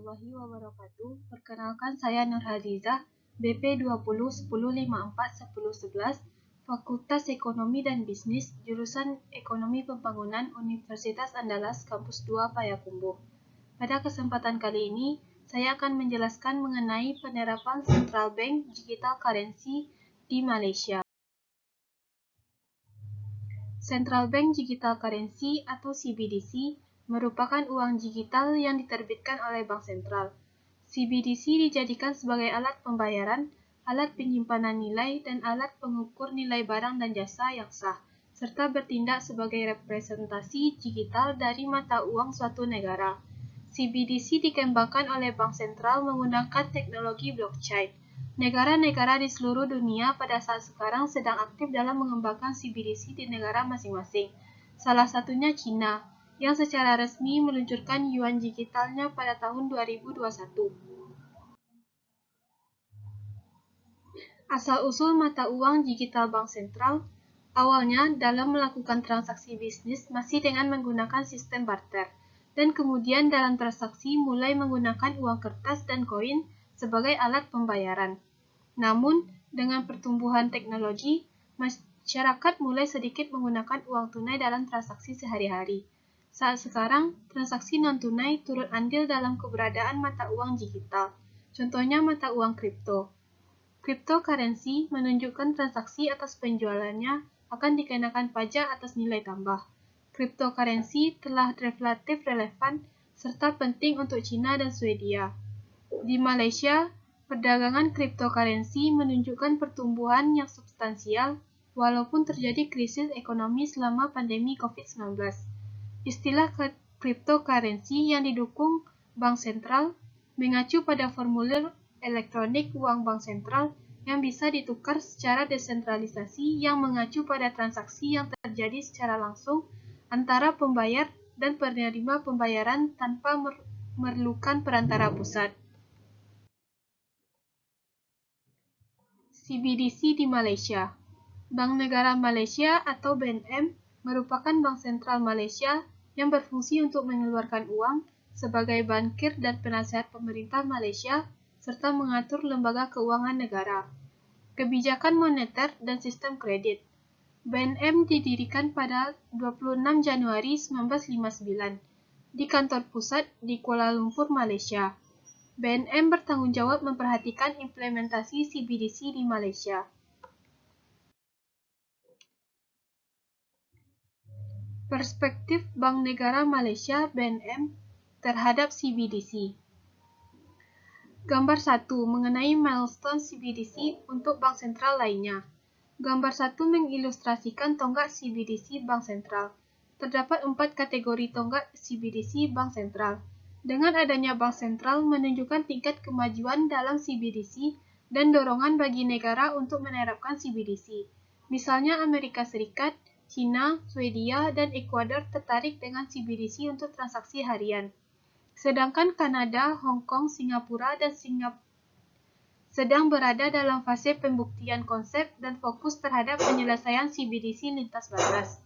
warahmatullahi wabarakatuh. Perkenalkan, saya Nur Hadizah, BP 20 10 54 10 11, Fakultas Ekonomi dan Bisnis, jurusan Ekonomi Pembangunan, Universitas Andalas, Kampus 2 Payakumbuh. Pada kesempatan kali ini, saya akan menjelaskan mengenai penerapan Central Bank Digital Currency di Malaysia. Central Bank Digital Currency atau CBDC merupakan uang digital yang diterbitkan oleh bank sentral. CBDC dijadikan sebagai alat pembayaran, alat penyimpanan nilai, dan alat pengukur nilai barang dan jasa yang sah, serta bertindak sebagai representasi digital dari mata uang suatu negara. CBDC dikembangkan oleh bank sentral menggunakan teknologi blockchain. Negara-negara di seluruh dunia pada saat sekarang sedang aktif dalam mengembangkan CBDC di negara masing-masing. Salah satunya China, yang secara resmi meluncurkan yuan digitalnya pada tahun 2021. Asal-usul mata uang digital bank sentral, awalnya dalam melakukan transaksi bisnis masih dengan menggunakan sistem barter, dan kemudian dalam transaksi mulai menggunakan uang kertas dan koin sebagai alat pembayaran. Namun, dengan pertumbuhan teknologi, masyarakat mulai sedikit menggunakan uang tunai dalam transaksi sehari-hari. Saat sekarang, transaksi non-tunai turut andil dalam keberadaan mata uang digital, contohnya mata uang kripto. Cryptocurrency menunjukkan transaksi atas penjualannya akan dikenakan pajak atas nilai tambah. Cryptocurrency telah relatif relevan serta penting untuk China dan Swedia. Di Malaysia, perdagangan cryptocurrency menunjukkan pertumbuhan yang substansial walaupun terjadi krisis ekonomi selama pandemi COVID-19. Istilah cryptocurrency yang didukung bank sentral mengacu pada formulir elektronik uang bank sentral yang bisa ditukar secara desentralisasi yang mengacu pada transaksi yang terjadi secara langsung antara pembayar dan penerima pembayaran tanpa memerlukan perantara pusat. CBDC di Malaysia. Bank Negara Malaysia atau BNM merupakan bank sentral Malaysia yang berfungsi untuk mengeluarkan uang sebagai bankir dan penasihat pemerintah Malaysia serta mengatur lembaga keuangan negara, kebijakan moneter dan sistem kredit. BNM didirikan pada 26 Januari 1959 di kantor pusat di Kuala Lumpur, Malaysia. BNM bertanggung jawab memperhatikan implementasi CBDC di Malaysia. Perspektif Bank Negara Malaysia (BNM) terhadap CBDC. Gambar 1 mengenai milestone CBDC untuk bank sentral lainnya. Gambar 1 mengilustrasikan tonggak CBDC bank sentral. Terdapat 4 kategori tonggak CBDC bank sentral. Dengan adanya bank sentral menunjukkan tingkat kemajuan dalam CBDC dan dorongan bagi negara untuk menerapkan CBDC. Misalnya Amerika Serikat, China, Swedia, dan Ekuador tertarik dengan CBDC untuk transaksi harian. Sedangkan Kanada, Hong Kong, Singapura, dan sedang berada dalam fase pembuktian konsep dan fokus terhadap penyelesaian CBDC lintas batas.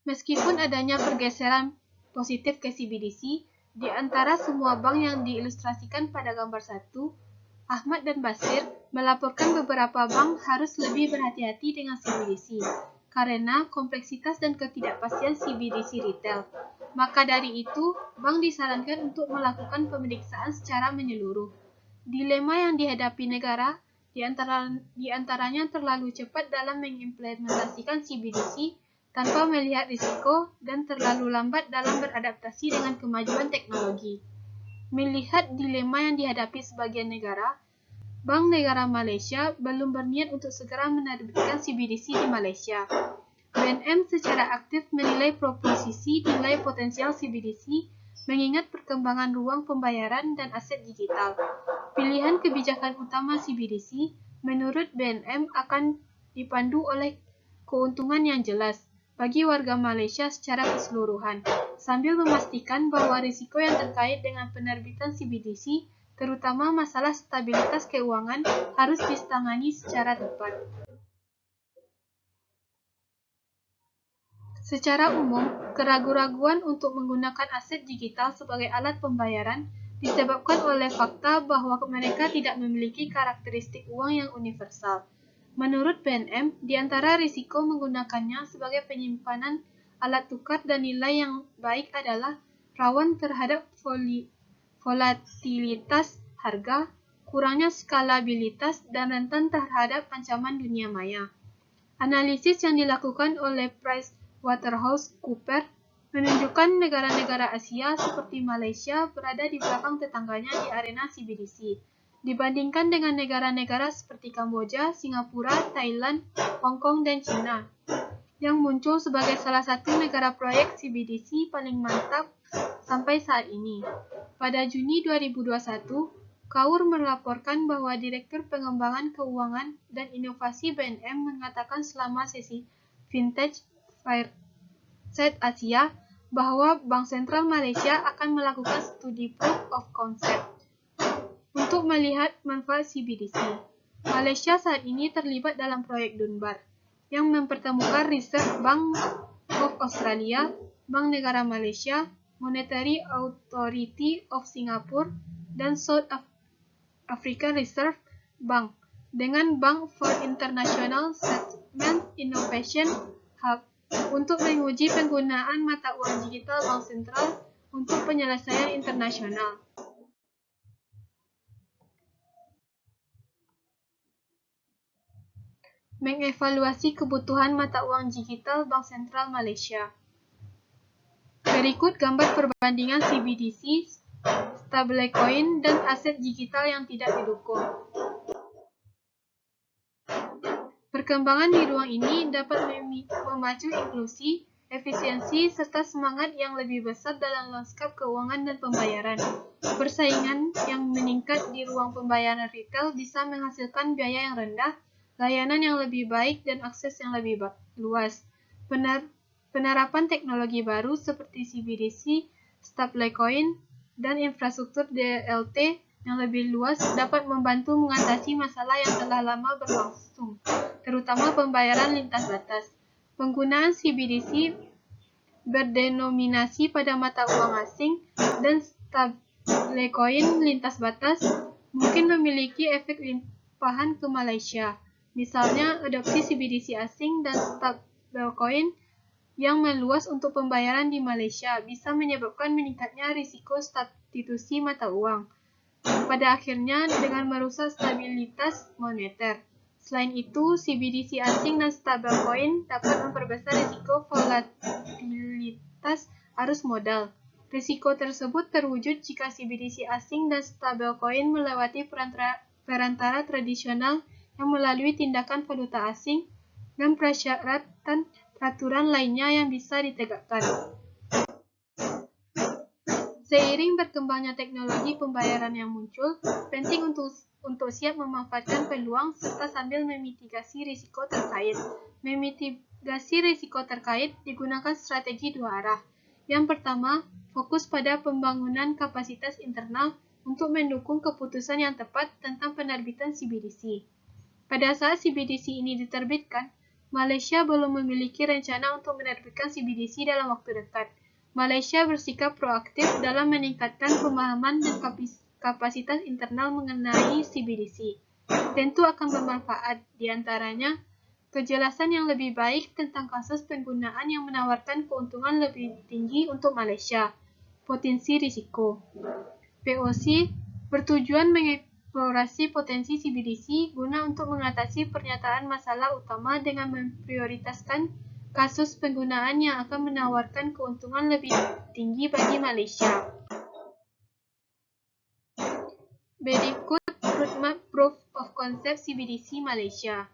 Meskipun adanya pergeseran positif ke CBDC, di antara semua bank yang diilustrasikan pada gambar 1, Ahmad dan Basir melaporkan beberapa bank harus lebih berhati-hati dengan CBDC karena kompleksitas dan ketidakpastian CBDC retail. Maka dari itu, bank disarankan untuk melakukan pemeriksaan secara menyeluruh. Dilema yang dihadapi negara di antaranya terlalu cepat dalam mengimplementasikan CBDC tanpa melihat risiko dan terlalu lambat dalam beradaptasi dengan kemajuan teknologi. Melihat dilema yang dihadapi sebagian negara, Bank Negara Malaysia belum berniat untuk segera menerbitkan CBDC di Malaysia. BNM secara aktif menilai proposisi nilai potensial CBDC mengingat perkembangan ruang pembayaran dan aset digital. Pilihan kebijakan utama CBDC menurut BNM akan dipandu oleh keuntungan yang jelas bagi warga Malaysia secara keseluruhan, sambil memastikan bahwa risiko yang terkait dengan penerbitan CBDC, terutama masalah stabilitas keuangan, harus ditangani secara tepat. Secara umum, keraguan-raguan untuk menggunakan aset digital sebagai alat pembayaran disebabkan oleh fakta bahwa mereka tidak memiliki karakteristik uang yang universal. Menurut BNM, di antara risiko menggunakannya sebagai penyimpanan alat tukar dan nilai yang baik adalah rawan terhadap volatilitas harga, kurangnya skalabilitas, dan rentan terhadap ancaman dunia maya. Analisis yang dilakukan oleh PricewaterhouseCoopers menunjukkan negara-negara Asia seperti Malaysia berada di belakang tetangganya di arena CBDC, dibandingkan dengan negara-negara seperti Kamboja, Singapura, Thailand, Hong Kong, dan China, yang muncul sebagai salah satu negara proyek CBDC paling mantap sampai saat ini. Pada Juni 2021, Kaur melaporkan bahwa Direktur Pengembangan Keuangan dan Inovasi BNM mengatakan selama sesi Vintage Fireside Asia bahwa Bank Sentral Malaysia akan melakukan studi proof of concept untuk melihat manfaat CBDC. Malaysia saat ini terlibat dalam proyek Dunbar yang mempertemukan Reserve Bank of Australia, Bank Negara Malaysia, Monetary Authority of Singapore, dan South African Reserve Bank dengan Bank for International Settlement Innovation Hub untuk menguji penggunaan mata uang digital bank sentral untuk penyelesaian internasional. Mengevaluasi kebutuhan mata uang digital Bank Sentral Malaysia. Berikut gambar perbandingan CBDC, stablecoin, dan aset digital yang tidak didukung. Perkembangan di ruang ini dapat memacu inklusi, efisiensi, serta semangat yang lebih besar dalam lanskap keuangan dan pembayaran. Persaingan yang meningkat di ruang pembayaran retail bisa menghasilkan biaya yang rendah, layanan yang lebih baik, dan akses yang lebih luas. Penerapan teknologi baru seperti CBDC, stablecoin, dan infrastruktur DLT yang lebih luas dapat membantu mengatasi masalah yang telah lama berlangsung, terutama pembayaran lintas batas. Penggunaan CBDC berdenominasi pada mata uang asing dan stablecoin lintas batas mungkin memiliki efek limpahan ke Malaysia. Misalnya, adopsi CBDC asing dan stablecoin yang meluas untuk pembayaran di Malaysia bisa menyebabkan meningkatnya risiko substitusi mata uang, pada akhirnya dengan merusak stabilitas moneter. Selain itu, CBDC asing dan stablecoin dapat memperbesar risiko volatilitas arus modal. Risiko tersebut terwujud jika CBDC asing dan stablecoin melewati perantara tradisional yang melalui tindakan valuta asing dan peraturan lainnya yang bisa ditegakkan. Seiring berkembangnya teknologi pembayaran yang muncul, penting untuk siap memanfaatkan peluang serta sambil memitigasi risiko terkait. Memitigasi risiko terkait digunakan strategi dua arah. Yang pertama, fokus pada pembangunan kapasitas internal untuk mendukung keputusan yang tepat tentang penerbitan CBDC. Pada saat CBDC ini diterbitkan, Malaysia belum memiliki rencana untuk menerbitkan CBDC dalam waktu dekat. Malaysia bersikap proaktif dalam meningkatkan pemahaman dan kapasitas internal mengenai CBDC. Tentu akan bermanfaat, diantaranya kejelasan yang lebih baik tentang kasus penggunaan yang menawarkan keuntungan lebih tinggi untuk Malaysia. Potensi risiko. POC bertujuan mengeksplorasi potensi CBDC guna untuk mengatasi pernyataan masalah utama dengan memprioritaskan kasus penggunaan yang akan menawarkan keuntungan lebih tinggi bagi Malaysia. Berikut roadmap proof of concept CBDC Malaysia.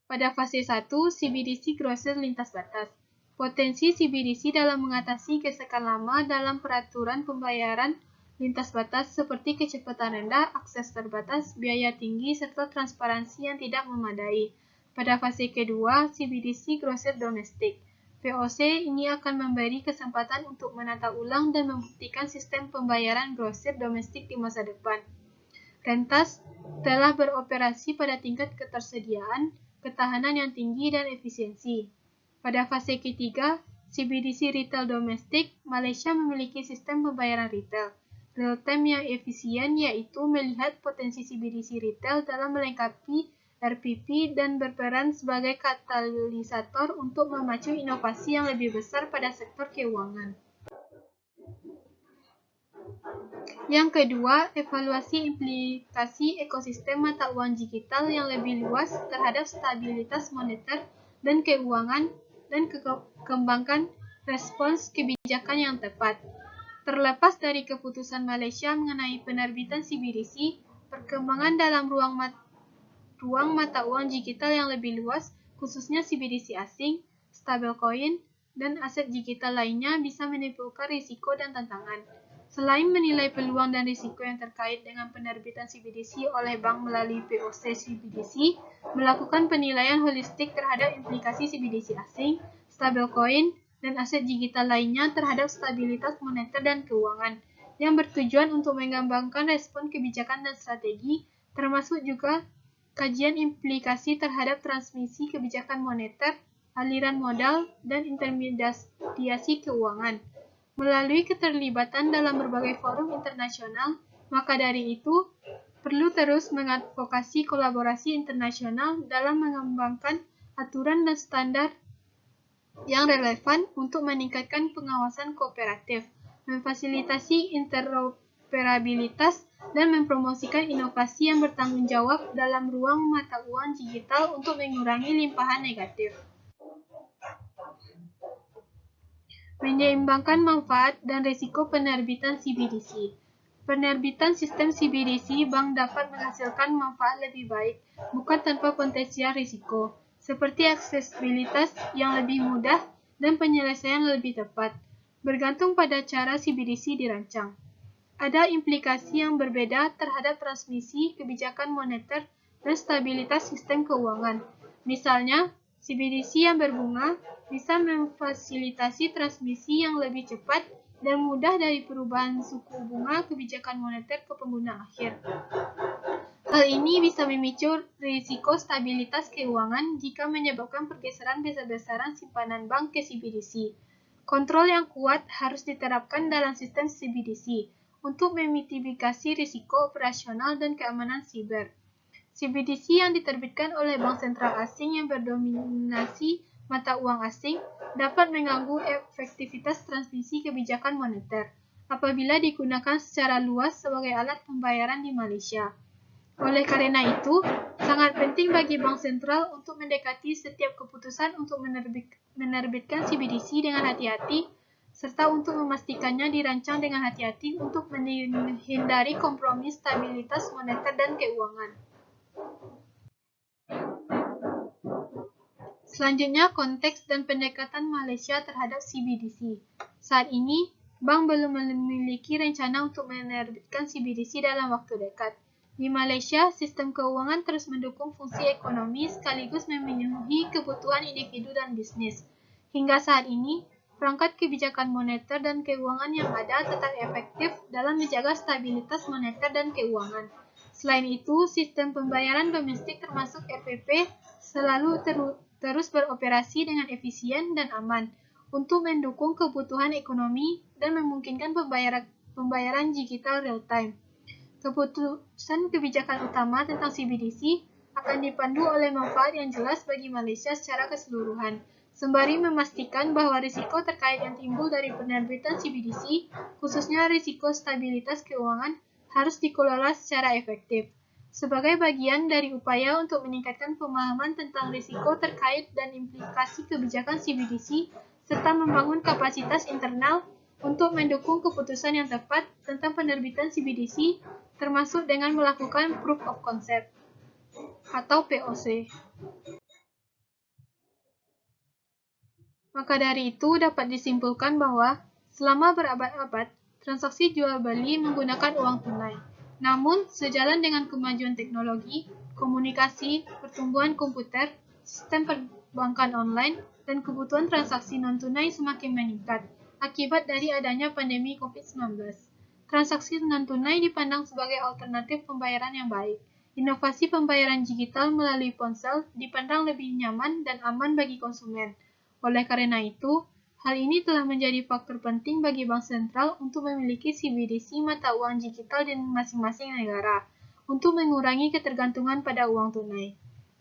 Pada fase 1, CBDC grosir lintas batas. Potensi CBDC dalam mengatasi gesekan lama dalam peraturan pembayaran lintas batas seperti kecepatan rendah, akses terbatas, biaya tinggi, serta transparansi yang tidak memadai. Pada fase kedua, CBDC grosir domestik. VOC ini akan memberi kesempatan untuk menata ulang dan membuktikan sistem pembayaran grosir domestik di masa depan. Rentas telah beroperasi pada tingkat ketersediaan, ketahanan yang tinggi, dan efisiensi. Pada fase ketiga, CBDC Retail Domestik, Malaysia memiliki sistem pembayaran retail real-time yang efisien, yaitu melihat potensi CBDC retail dalam melengkapi RPP dan berperan sebagai katalisator untuk memacu inovasi yang lebih besar pada sektor keuangan. Yang kedua, evaluasi implikasi ekosistem mata uang digital yang lebih luas terhadap stabilitas moneter dan keuangan dan kembangkan respons kebijakan yang tepat. Terlepas dari keputusan Malaysia mengenai penerbitan CBDC, perkembangan dalam ruang mata uang digital yang lebih luas, khususnya CBDC asing, stablecoin, dan aset digital lainnya bisa menimbulkan risiko dan tantangan. Selain menilai peluang dan risiko yang terkait dengan penerbitan CBDC oleh bank melalui POC CBDC, melakukan penilaian holistik terhadap implikasi CBDC asing, stablecoin, dan aset digital lainnya terhadap stabilitas moneter dan keuangan, yang bertujuan untuk mengembangkan respon kebijakan dan strategi, termasuk juga kajian implikasi terhadap transmisi kebijakan moneter, aliran modal, dan intermediasi keuangan. Melalui keterlibatan dalam berbagai forum internasional, maka dari itu perlu terus mengadvokasi kolaborasi internasional dalam mengembangkan aturan dan standar yang relevan untuk meningkatkan pengawasan kooperatif, memfasilitasi interoperabilitas, dan mempromosikan inovasi yang bertanggung jawab dalam ruang mata uang digital untuk mengurangi limpahan negatif. Menyeimbangkan manfaat dan risiko penerbitan CBDC. Penerbitan sistem CBDC, bank dapat menghasilkan manfaat lebih baik, bukan tanpa potensial risiko, seperti aksesibilitas yang lebih mudah dan penyelesaian lebih tepat, bergantung pada cara CBDC dirancang. Ada implikasi yang berbeda terhadap transmisi kebijakan moneter dan stabilitas sistem keuangan. Misalnya, CBDC yang berbunga bisa memfasilitasi transmisi yang lebih cepat dan mudah dari perubahan suku bunga kebijakan moneter ke pengguna akhir. Hal ini bisa memicu risiko stabilitas keuangan jika menyebabkan pergeseran besar-besaran simpanan bank ke CBDC. Kontrol yang kuat harus diterapkan dalam sistem CBDC untuk memitigasi risiko operasional dan keamanan siber. CBDC yang diterbitkan oleh bank sentral asing yang berdominasi mata uang asing dapat mengganggu efektivitas transmisi kebijakan moneter apabila digunakan secara luas sebagai alat pembayaran di Malaysia. Oleh karena itu, sangat penting bagi bank sentral untuk mendekati setiap keputusan untuk menerbitkan CBDC dengan hati-hati, serta untuk memastikannya dirancang dengan hati-hati untuk menghindari kompromi stabilitas moneter dan keuangan. Selanjutnya, konteks dan pendekatan Malaysia terhadap CBDC. Saat ini, bank belum memiliki rencana untuk menerbitkan CBDC dalam waktu dekat. Di Malaysia, sistem keuangan terus mendukung fungsi ekonomi sekaligus memenuhi kebutuhan individu dan bisnis. Hingga saat ini, perangkat kebijakan moneter dan keuangan yang ada tetap efektif dalam menjaga stabilitas moneter dan keuangan. Selain itu, sistem pembayaran domestik termasuk RPP selalu terus beroperasi dengan efisien dan aman untuk mendukung kebutuhan ekonomi dan memungkinkan pembayaran digital real-time. Keputusan kebijakan utama tentang CBDC akan dipandu oleh manfaat yang jelas bagi Malaysia secara keseluruhan, sembari memastikan bahwa risiko terkait yang timbul dari penerbitan CBDC, khususnya risiko stabilitas keuangan, harus dikelola secara efektif. Sebagai bagian dari upaya untuk meningkatkan pemahaman tentang risiko terkait dan implikasi kebijakan CBDC, serta membangun kapasitas internal untuk mendukung keputusan yang tepat tentang penerbitan CBDC, termasuk dengan melakukan Proof of Concept atau POC. Maka dari itu dapat disimpulkan bahwa selama berabad-abad, transaksi jual-beli menggunakan uang tunai. Namun, sejalan dengan kemajuan teknologi, komunikasi, pertumbuhan komputer, sistem perbankan online, dan kebutuhan transaksi non-tunai semakin meningkat akibat dari adanya pandemi COVID-19. Transaksi non-tunai dipandang sebagai alternatif pembayaran yang baik. Inovasi pembayaran digital melalui ponsel dipandang lebih nyaman dan aman bagi konsumen. Oleh karena itu, hal ini telah menjadi faktor penting bagi bank sentral untuk memiliki CBDC mata uang digital di masing-masing negara untuk mengurangi ketergantungan pada uang tunai.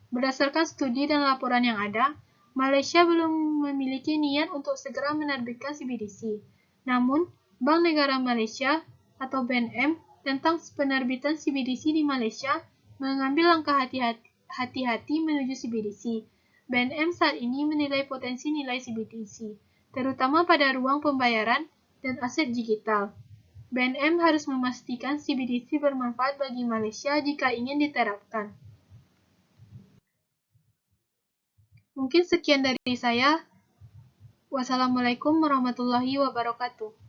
Berdasarkan studi dan laporan yang ada, Malaysia belum memiliki niat untuk segera menerbitkan CBDC. Namun, Bank Negara Malaysia atau BNM tentang penerbitan CBDC di Malaysia mengambil langkah hati-hati menuju CBDC. BNM saat ini menilai potensi nilai CBDC, terutama pada ruang pembayaran dan aset digital. BNM harus memastikan CBDC bermanfaat bagi Malaysia jika ingin diterapkan. Mungkin sekian dari saya. Wassalamualaikum warahmatullahi wabarakatuh.